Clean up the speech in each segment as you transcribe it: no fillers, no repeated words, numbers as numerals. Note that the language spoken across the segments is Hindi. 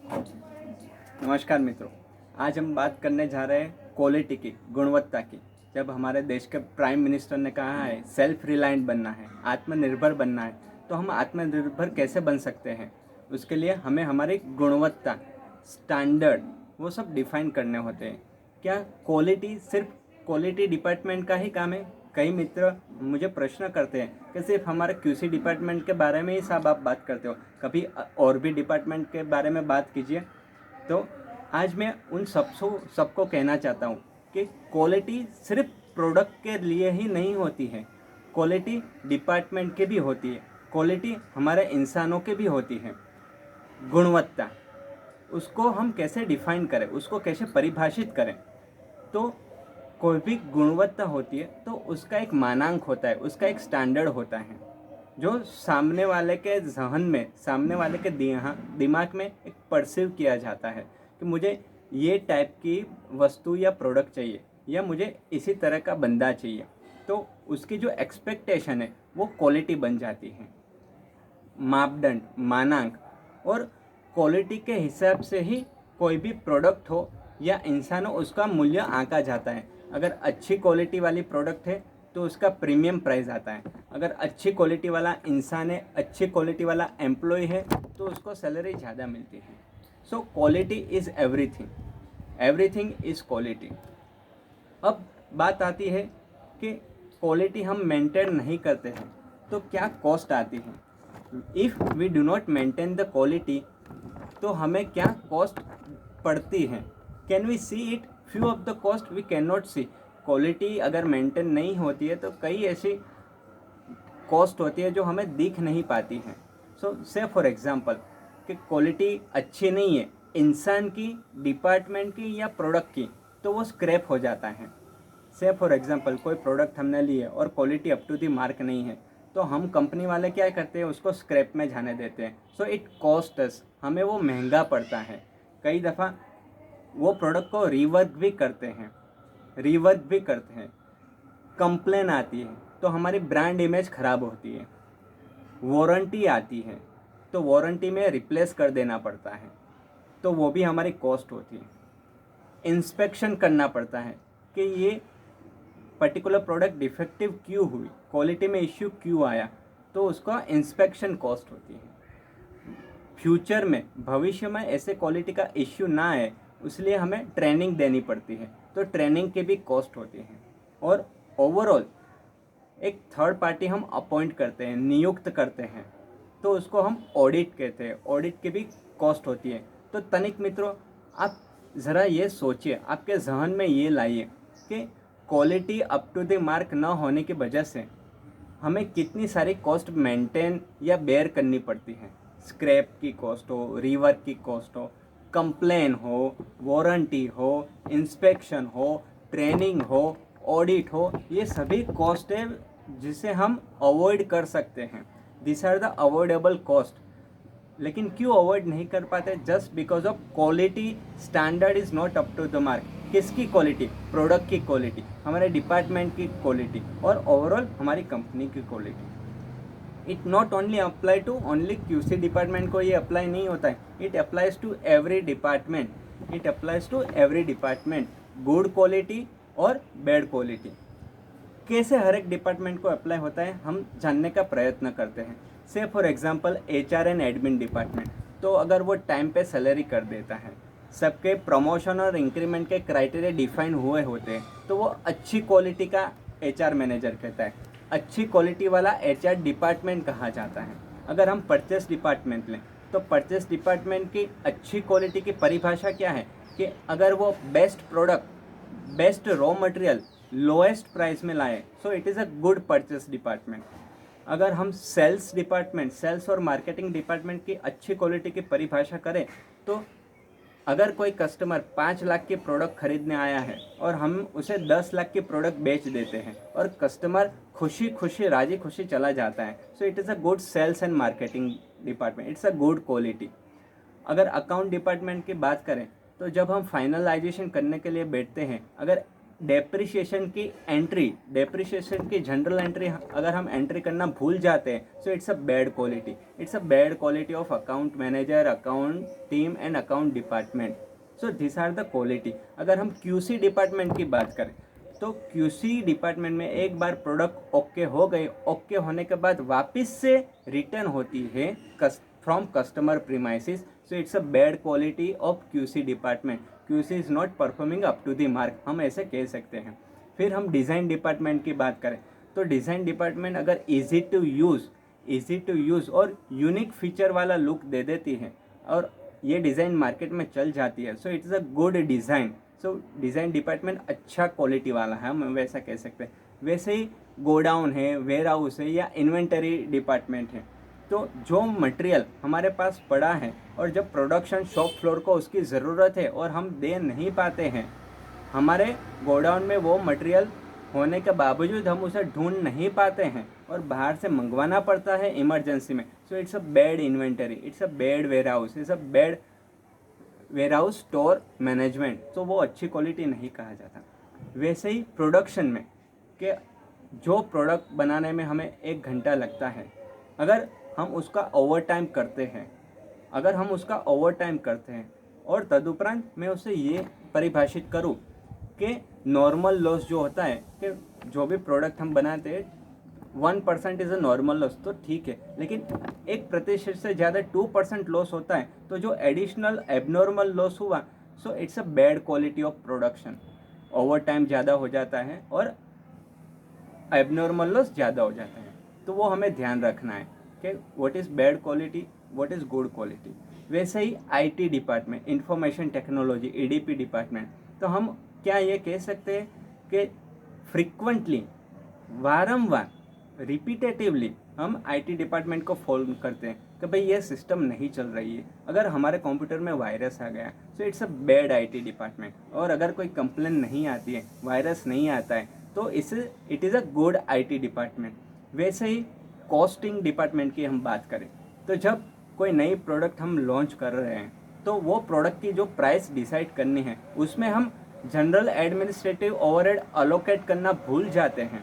नमस्कार मित्रों। आज हम बात करने जा रहे हैं क्वालिटी की, गुणवत्ता की। जब हमारे देश के प्राइम मिनिस्टर ने कहा है सेल्फ रिलायंट बनना है, आत्मनिर्भर बनना है, तो हम आत्मनिर्भर कैसे बन सकते हैं? उसके लिए हमें हमारी गुणवत्ता, स्टैंडर्ड, वो सब डिफाइन करने होते हैं। क्या क्वालिटी सिर्फ क्वालिटी डिपार्टमेंट का ही काम है? कई मित्र मुझे प्रश्न करते हैं कि सिर्फ हमारे क्यूसी डिपार्टमेंट के बारे में ही साहब आप बात करते हो, कभी और भी डिपार्टमेंट के बारे में बात कीजिए। तो आज मैं उन सबको कहना चाहता हूँ कि क्वालिटी सिर्फ प्रोडक्ट के लिए ही नहीं होती है, क्वालिटी डिपार्टमेंट के भी होती है, क्वालिटी हमारे इंसानों के भी होती है। गुणवत्ता, उसको हम कैसे डिफाइन करें, उसको कैसे परिभाषित करें? तो कोई भी गुणवत्ता होती है तो उसका एक मानांक होता है, उसका एक स्टैंडर्ड होता है, जो सामने वाले के जहन में, सामने वाले के दिमाग में एक परसीव किया जाता है कि मुझे ये टाइप की वस्तु या प्रोडक्ट चाहिए, या मुझे इसी तरह का बंदा चाहिए। तो उसकी जो एक्सपेक्टेशन है वो क्वालिटी बन जाती है, मापदंड, मानांक। और क्वालिटी के हिसाब से ही कोई भी प्रोडक्ट हो या इंसान हो, उसका मूल्य आंका जाता है। अगर अच्छी क्वालिटी वाली प्रोडक्ट है तो उसका प्रीमियम प्राइस आता है। अगर अच्छी क्वालिटी वाला इंसान है, अच्छी क्वालिटी वाला एम्प्लॉय है, तो उसको सैलरी ज़्यादा मिलती है। So quality is everything, everything is quality. अब बात आती है कि क्वालिटी हम मेंटेन नहीं करते हैं तो क्या कॉस्ट आती है। If we do not maintain the quality, तो हमें क्या कॉस्ट पड़ती है? Can we see it? Few of the cost we can not see. Quality अगर मेंटेन नहीं होती है तो कई ऐसी कॉस्ट होती है जो हमें दिख नहीं पाती हैं। सो से फॉर एग्जांपल कि क्वालिटी अच्छी नहीं है इंसान की, डिपार्टमेंट की या प्रोडक्ट की, तो वो स्क्रैप हो जाता है। से फॉर एग्जांपल कोई प्रोडक्ट हमने ली है और quality up to the mark नहीं है, तो हम कंपनी वाले क्या करते हैं, उसको स्क्रैप में जाने देते हैं। सो इट कॉस्ट अस, हमें वो महंगा पड़ता है। कई दफ़ा वो प्रोडक्ट को रीवर्क भी करते हैं। कंप्लेन आती है तो हमारी ब्रांड इमेज ख़राब होती है। वारंटी आती है तो वारंटी में रिप्लेस कर देना पड़ता है, तो वो भी हमारी कॉस्ट होती है। इंस्पेक्शन करना पड़ता है कि ये पर्टिकुलर प्रोडक्ट डिफेक्टिव क्यों हुई, क्वालिटी में इश्यू क्यों आया, तो उसका इंस्पेक्शन कॉस्ट होती है। फ्यूचर में, भविष्य में ऐसे क्वालिटी का इश्यू ना आए, इसलिए हमें ट्रेनिंग देनी पड़ती है, तो ट्रेनिंग के भी कॉस्ट होती हैं। और ओवरऑल एक थर्ड पार्टी हम अपॉइंट करते हैं, नियुक्त करते हैं, तो उसको हम ऑडिट कहते हैं। ऑडिट की भी कॉस्ट होती है। तो तनिक मित्रों, आप ज़रा ये सोचिए, आपके जहन में ये लाइए कि quality up to the mark ना होने की वजह से हमें कितनी सारी कॉस्ट मेंटेन या बेयर करनी पड़ती है। स्क्रैप की कॉस्ट हो, रीवर्क की कॉस्ट हो, कंप्लेन हो, वारंटी हो, इंस्पेक्शन हो, ट्रेनिंग हो, ऑडिट हो, ये सभी कॉस्ट है जिसे हम अवॉइड कर सकते हैं। This are the avoidable cost. लेकिन क्यों अवॉइड नहीं कर पाते? Just because of quality standard is not up to the mark. किसकी क्वालिटी? प्रोडक्ट की क्वालिटी, हमारे डिपार्टमेंट की क्वालिटी, और ओवरऑल हमारी कंपनी की quality. It not only apply to only QC department को ये अप्लाई नहीं होता है, it applies to every department. It applies to every department, good quality और बैड क्वालिटी। कैसे हर एक डिपार्टमेंट को अप्लाई होता है हम जानने का प्रयत्न करते हैं। से for example HR and admin department, तो अगर वो टाइम पे सैलरी कर देता है, सबके प्रमोशन और इंक्रीमेंट के क्राइटेरिया डिफाइन हुए होते हैं, तो वो अच्छी क्वालिटी का एचआर मैनेजर कहता है, अच्छी क्वालिटी वाला एचआर डिपार्टमेंट कहा जाता है। अगर हम परचेस डिपार्टमेंट लें तो परचेस डिपार्टमेंट की अच्छी क्वालिटी की परिभाषा क्या है कि अगर वो best product, best raw material lowest price में लाए, सो it is a good purchase department. अगर हम सेल्स डिपार्टमेंट, सेल्स और मार्केटिंग डिपार्टमेंट की अच्छी क्वालिटी की परिभाषा करें, तो अगर कोई कस्टमर 5 लाख की प्रोडक्ट खरीदने आया है और हम उसे 10 लाख की प्रोडक्ट बेच देते हैं और कस्टमर खुशी खुशी, राजी खुशी चला जाता है, so it is a good sales and marketing department, it's a good quality. अगर अकाउंट डिपार्टमेंट की बात करें तो जब हम फाइनलाइजेशन करने के लिए बैठते हैं, अगर डेप्रिसिएशन की जनरल एंट्री अगर हम एंट्री करना भूल जाते हैं, so it's a bad quality. It's a bad quality of account manager, account team and account department. So this are the quality. अगर हम क्यूसी डिपार्टमेंट की बात करें, तो क्यूसी डिपार्टमेंट में एक बार प्रोडक्ट ओके हो गए, ओके होने के बाद वापस से रिटर्न होती है from customer premises, so it's a bad quality of QC department. QC is not performing up to the mark, हम ऐसे कह सकते हैं। फिर हम डिज़ाइन डिपार्टमेंट की बात करें, तो डिज़ाइन डिपार्टमेंट अगर इजी टू यूज़ और यूनिक फीचर वाला लुक दे देती है और ये डिज़ाइन मार्केट में चल जाती है, सो it's a good design. So design department अच्छा क्वालिटी वाला है, हम वैसा कह सकते हैं। वैसे ही गोडाउन है, वेयर हाउस है या इन्वेंटरी डिपार्टमेंट है, तो जो मटेरियल हमारे पास पड़ा है और जब प्रोडक्शन शॉप फ्लोर को उसकी ज़रूरत है और हम दे नहीं पाते हैं, हमारे गोडाउन में वो मटेरियल होने के बावजूद हम उसे ढूंढ नहीं पाते हैं और बाहर से मंगवाना पड़ता है इमरजेंसी में, so it's a bad inventory, it's a bad warehouse, it's a bad warehouse store management. तो वो अच्छी क्वालिटी नहीं कहा जाता। वैसे ही प्रोडक्शन में कि जो प्रोडक्ट बनाने में हमें 1 घंटा लगता है, अगर हम उसका ओवर टाइम करते हैं और तदुपरांत मैं उसे ये परिभाषित करूँ कि नॉर्मल लॉस जो होता है, कि जो भी प्रोडक्ट हम बनाते हैं 1% इज़ अ नॉर्मल लॉस, तो ठीक है, लेकिन 1% से ज़्यादा 2% लॉस होता है, तो जो एडिशनल एबनॉर्मल लॉस हुआ, सो it's a bad quality of production. Over time ज़्यादा हो जाता है और एबनॉर्मल लॉस ज़्यादा हो जाता है, तो वो हमें ध्यान रखना है कि what is bad quality, what is good quality. वैसे ही IT department, information technology, EDP department, तो हम क्या ये कह सकते हैं कि फ्रिक्वेंटली, वारंवार, रिपीटेटिवली हम आईटी डिपार्टमेंट को फोन करते हैं कि भाई ये सिस्टम नहीं चल रही है, अगर हमारे कंप्यूटर में वायरस आ गया, सो it's a bad IT department. और अगर कोई कंप्लेन नहीं आती है, वायरस नहीं आता है, तो it is a good IT department. वैसे ही कॉस्टिंग डिपार्टमेंट की हम बात करें, तो जब कोई नई प्रोडक्ट हम लॉन्च कर रहे हैं, तो वो प्रोडक्ट की जो प्राइस डिसाइड करनी है, उसमें हम जनरल एडमिनिस्ट्रेटिव ओवरहेड अलोकेट करना भूल जाते हैं,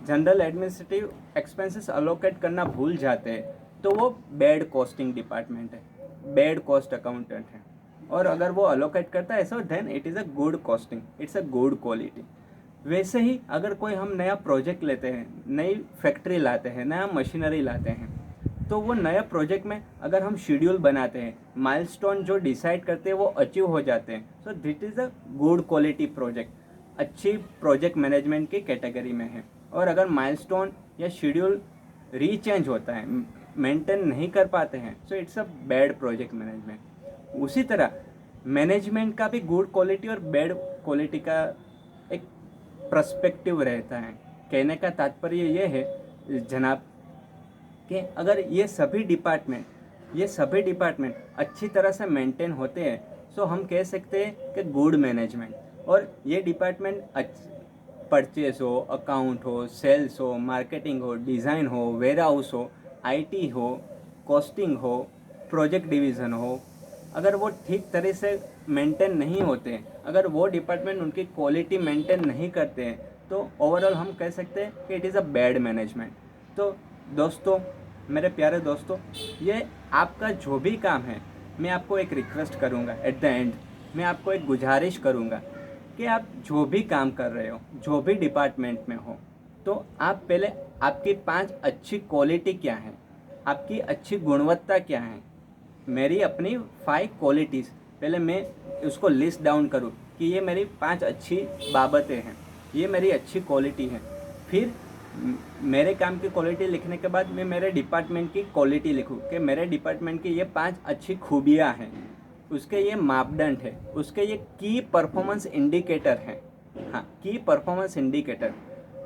जनरल एडमिनिस्ट्रेटिव एक्सपेंसेस अलोकेट करना भूल जाते हैं, तो वो बैड कॉस्टिंग डिपार्टमेंट है, बैड कॉस्ट अकाउंटेंट है। और अगर वो अलोकेट करता है, so then it is a good costing, it's a good quality. वैसे ही अगर कोई हम नया प्रोजेक्ट लेते हैं, नई फैक्ट्री लाते हैं, नया मशीनरी लाते हैं, तो वो नया प्रोजेक्ट में अगर हम शेड्यूल बनाते हैं, माइलस्टोन जो डिसाइड करते हैं वो अचीव हो जाते हैं, so that is a good quality project, अच्छी प्रोजेक्ट मैनेजमेंट की कैटेगरी में है। और अगर माइलस्टोन या शेड्यूल रीचेंज होता है, मेंटेन नहीं कर पाते हैं, so it's a bad project management. उसी तरह मैनेजमेंट का भी गुड क्वालिटी और बैड क्वालिटी का एक पर्सपेक्टिव रहता है। कहने का तात्पर्य ये है जनाब कि अगर ये सभी डिपार्टमेंट अच्छी तरह से मेंटेन होते हैं, सो हम कह सकते हैं कि गुड मैनेजमेंट। और ये डिपार्टमेंट परचेस हो, अकाउंट हो, सेल्स हो, मार्केटिंग हो, डिज़ाइन हो, वेयर हाउस हो, आईटी हो, कॉस्टिंग हो, प्रोजेक्ट डिवीज़न हो, अगर वो ठीक तरह से मेंटेन नहीं होते, अगर वो डिपार्टमेंट उनकी क्वालिटी मेंटेन नहीं करते हैं, तो ओवरऑल हम कह सकते हैं कि it is a bad management. तो दोस्तों, मेरे प्यारे दोस्तों, ये आपका जो भी काम है, मैं आपको एक रिक्वेस्ट करूँगा, एट द एंड मैं आपको एक गुजारिश करूँगा कि आप जो भी काम कर रहे हो, जो भी डिपार्टमेंट में हो, तो आप पहले आपकी 5 अच्छी क्वालिटी क्या है, आपकी अच्छी गुणवत्ता क्या है। मेरी अपनी 5 क्वालिटीज़ पहले मैं उसको लिस्ट डाउन करूँ कि ये मेरी 5 अच्छी बाबतें हैं, ये मेरी अच्छी क्वालिटी है। फिर मेरे काम की क्वालिटी लिखने के बाद मैं मेरे डिपार्टमेंट की क्वालिटी लिखूँ कि मेरे डिपार्टमेंट की ये 5 अच्छी खूबियाँ हैं, उसके ये मापदंड है, उसके ये की परफॉर्मेंस इंडिकेटर हैं। हाँ, की परफॉर्मेंस इंडिकेटर।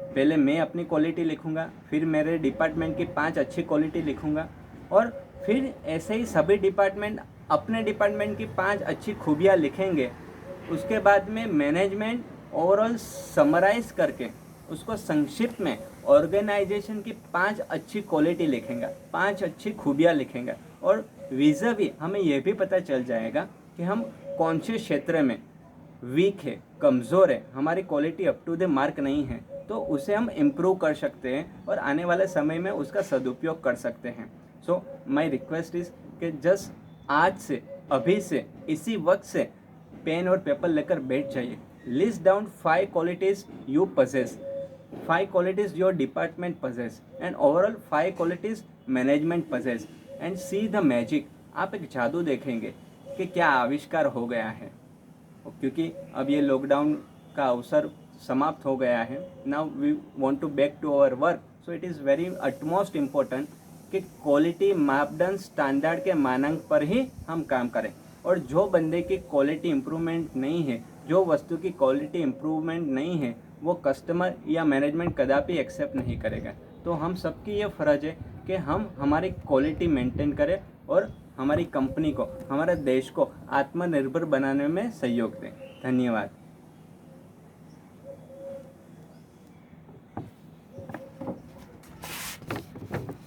पहले मैं अपनी क्वालिटी लिखूँगा, फिर मेरे डिपार्टमेंट की 5 अच्छी क्वालिटी लिखूँगा, और फिर ऐसे ही सभी डिपार्टमेंट अपने डिपार्टमेंट की 5 अच्छी खूबियाँ लिखेंगे। उसके बाद में मैनेजमेंट ओवरऑल समराइज़ करके उसको संक्षिप्त में ऑर्गेनाइजेशन की 5 अच्छी क्वालिटी लिखेंगे, 5 अच्छी खूबियाँ लिखेंगे, और विज़ावी हमें यह भी पता चल जाएगा कि हम कौन से क्षेत्र में वीक है, कमज़ोर है, हमारी quality up to the mark नहीं है, तो उसे हम इम्प्रूव कर सकते हैं और आने वाले समय में उसका सदुपयोग कर सकते हैं। सो माई रिक्वेस्ट इज़ कि जस्ट आज से, अभी से, इसी वक्त से पेन और पेपर लेकर बैठ जाइए। List down 5 qualities you possess, 5 qualities your department possess, and overall 5 qualities management possess, and see the magic। आप एक जादू देखेंगे कि क्या आविष्कार हो गया है, क्योंकि अब ये लॉकडाउन का अवसर समाप्त हो गया है। Now we want to back to our work, so it is very utmost important कि क्वालिटी मापदंड स्टैंडर्ड के मानक पर ही हम काम करें। और जो बंदे की क्वालिटी इम्प्रूवमेंट नहीं है, जो वस्तु की क्वालिटी इम्प्रूवमेंट नहीं है, वो कस्टमर या मैनेजमेंट कदापि एक्सेप्ट नहीं करेगा। तो हम सबकी ये फ़र्ज़ है कि हम हमारी क्वालिटी मेंटेन करें और हमारी कंपनी को, हमारे देश को आत्मनिर्भर बनाने में सहयोग दें। धन्यवाद।